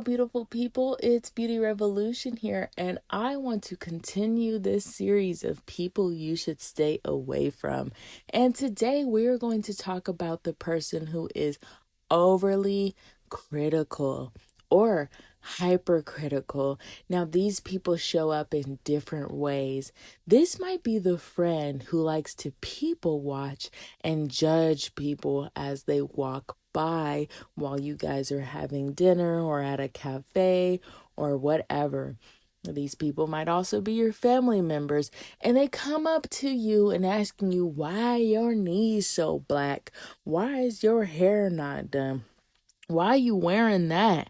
beautiful people. It's Beauty Revolution here, and I want to continue this series of people you should stay away from. And today we're going to talk about the person who is overly critical or hypercritical. Now, these people show up in different ways. This might be the friend who likes to people watch and judge people as they walk by while you guys are having dinner or at a cafe or whatever. These people might also be your family members, and they come up to you and asking you, why your knees so black? Why is your hair not done? Why are you wearing that?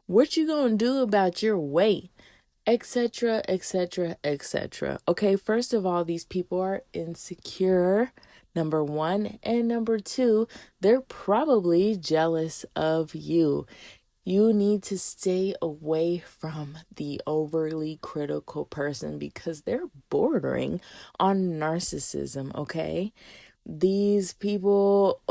What you gonna do about your weight? Etc., etc., etc. Okay, first of all, these people are insecure, number one. And number two, they're probably jealous of you. You need to stay away from the overly critical person because they're bordering on narcissism, okay? These people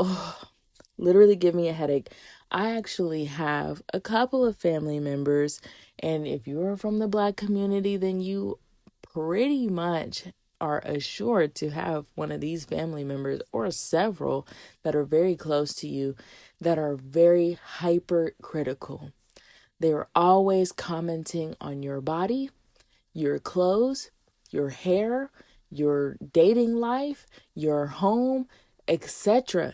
literally give me a headache. I actually have a couple of family members, and if you're from the Black community, then you pretty much are assured to have one of these family members or several that are very close to you that are very hypercritical. They are always commenting on your body, your clothes, your hair, your dating life, your home, etc.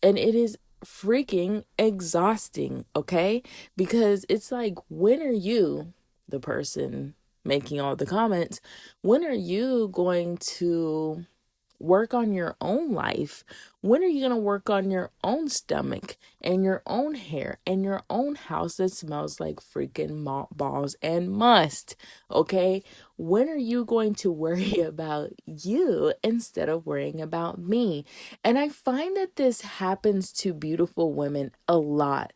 And it is freaking exhausting, okay? Because it's like, when are you, the person making all the comments, when are you going to work on your own life? When are you going to work on your own stomach and your own hair and your own house that smells like freaking mothballs and must? Okay? When are you going to worry about you instead of worrying about me? And I find that this happens to beautiful women a lot.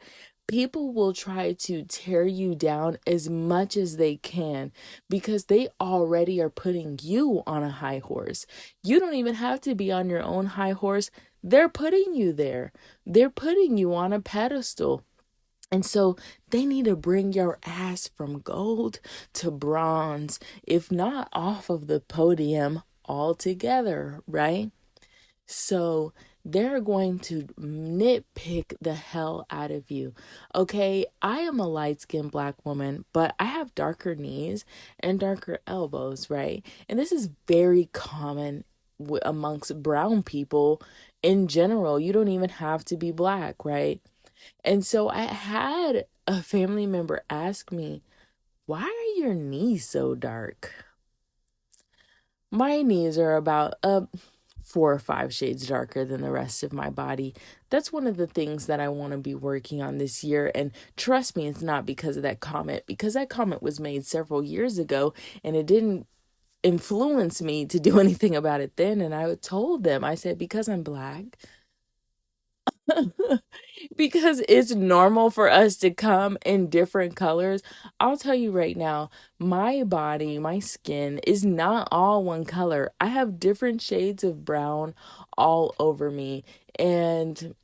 People will try to tear you down as much as they can because they already are putting you on a high horse. You don't even have to be on your own high horse. They're putting you there. They're putting you on a pedestal. And so they need to bring your ass from gold to bronze, if not off of the podium altogether, right? So they're going to nitpick the hell out of you. Okay, I am a light-skinned Black woman, but I have darker knees and darker elbows, right? And this is very common amongst brown people in general. You don't even have to be Black, right? And so I had a family member ask me, why are your knees so dark? My knees are about 4 or 5 shades darker than the rest of my body. That's one of the things that I want to be working on this year. And trust me, it's not because of that comment, because that comment was made several years ago and it didn't influence me to do anything about it then. And I told them, I said, because I'm Black. Because it's normal for us to come in different colors. I'll tell you right now, my body, my skin is not all one color. I have different shades of brown all over me. And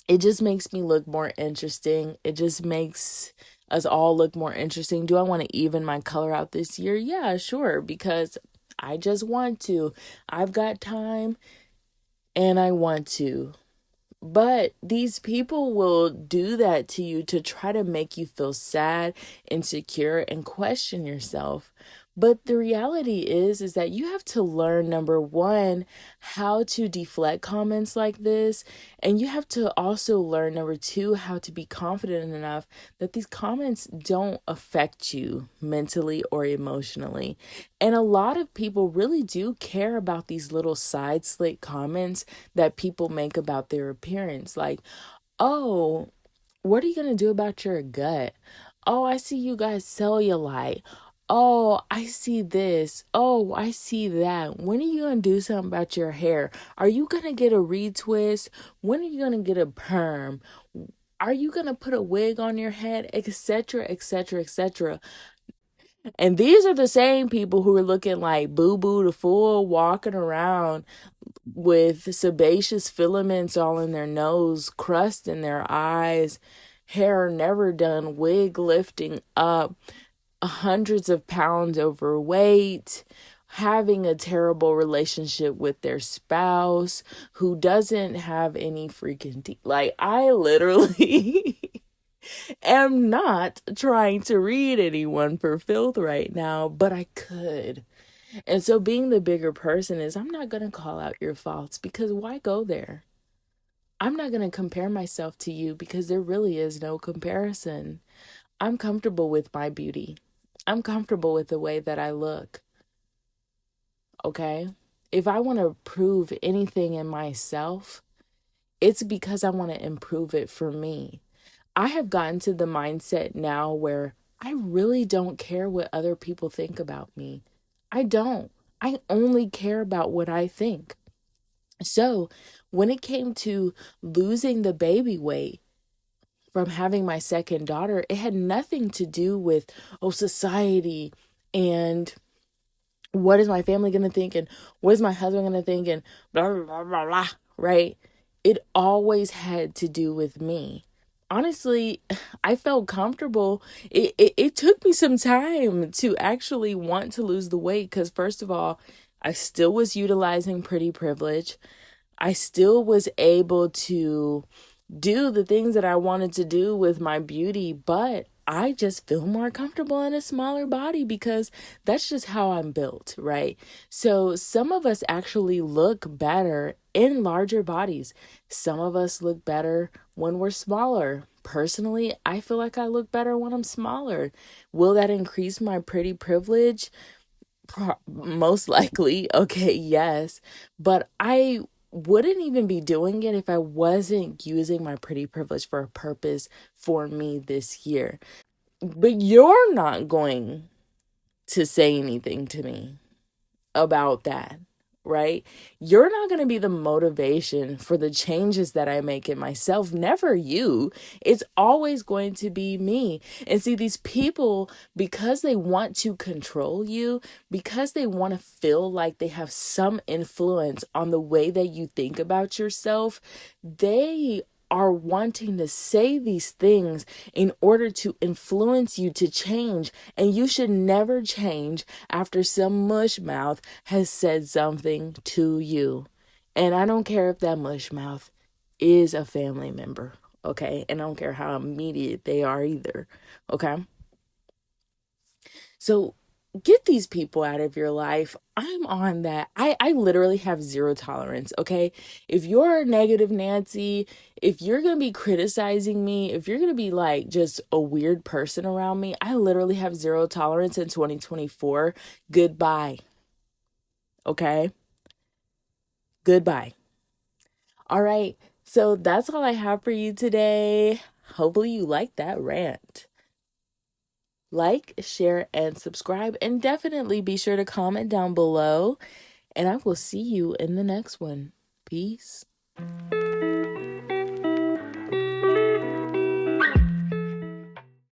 it just makes me look more interesting. It just makes us all look more interesting. Do I want to even my color out this year? Yeah, sure. Because I just want to. I've got time and I want to. But these people will do that to you to try to make you feel sad, insecure, and question yourself. But the reality is that you have to learn, number one, how to deflect comments like this. And you have to also learn, number two, how to be confident enough that these comments don't affect you mentally or emotionally. And a lot of people really do care about these little side slit comments that people make about their appearance. Like, oh, what are you going to do about your gut? Oh, I see you guys cellulite. Oh, I see this. Oh, I see that. When are you going to do something about your hair? Are you going to get a retwist? When are you going to get a perm? Are you going to put a wig on your head? Etc., etc., etc. And these are the same people who are looking like boo-boo the fool, walking around with sebaceous filaments all in their nose, crust in their eyes, hair never done, wig lifting up, hundreds of pounds overweight, having a terrible relationship with their spouse who doesn't have any freaking teeth. Like, I literally am not trying to read anyone for filth right now, but I could. And so being the bigger person is, I'm not going to call out your faults, because why go there? I'm not going to compare myself to you, because there really is no comparison. I'm comfortable with my beauty. I'm comfortable with the way that I look. Okay? If I want to prove anything in myself, it's because I want to improve it for me. I have gotten to the mindset now where I really don't care what other people think about me. I don't. I only care about what I think. So when it came to losing the baby weight from having my second daughter, it had nothing to do with, oh, society and what is my family going to think and what is my husband going to think and blah, blah, blah, blah, blah, right? It always had to do with me. Honestly, I felt comfortable. It took me some time to actually want to lose the weight because, first of all, I still was utilizing pretty privilege. I still was able to do the things that I wanted to do with my beauty, but I just feel more comfortable in a smaller body because that's just how I'm built, right? So some of us actually look better in larger bodies. Some of us look better when we're smaller. Personally, I feel like I look better when I'm smaller. Will that increase my pretty privilege? Most likely. Okay, yes. But I wouldn't even be doing it if I wasn't using my pretty privilege for a purpose for me this year. But you're not going to say anything to me about that, right? You're not going to be the motivation for the changes that I make in myself. Never you. It's always going to be me. And see, these people, because they want to control you, because they want to feel like they have some influence on the way that you think about yourself, they are wanting to say these things in order to influence you to change. And you should never change after some mush mouth has said something to you. And I don't care if that mush mouth is a family member, okay? And I don't care how immediate they are either, okay? So get these people out of your life. I'm on that. I literally have zero tolerance, okay? If you're a negative Nancy, if you're going to be criticizing me, if you're going to be like just a weird person around me, I literally have zero tolerance in 2024. Goodbye. Okay? Goodbye. All right. So that's all I have for you today. Hopefully you liked that rant. Like, share, and subscribe, and definitely be sure to comment down below. And I will see you in the next one. Peace.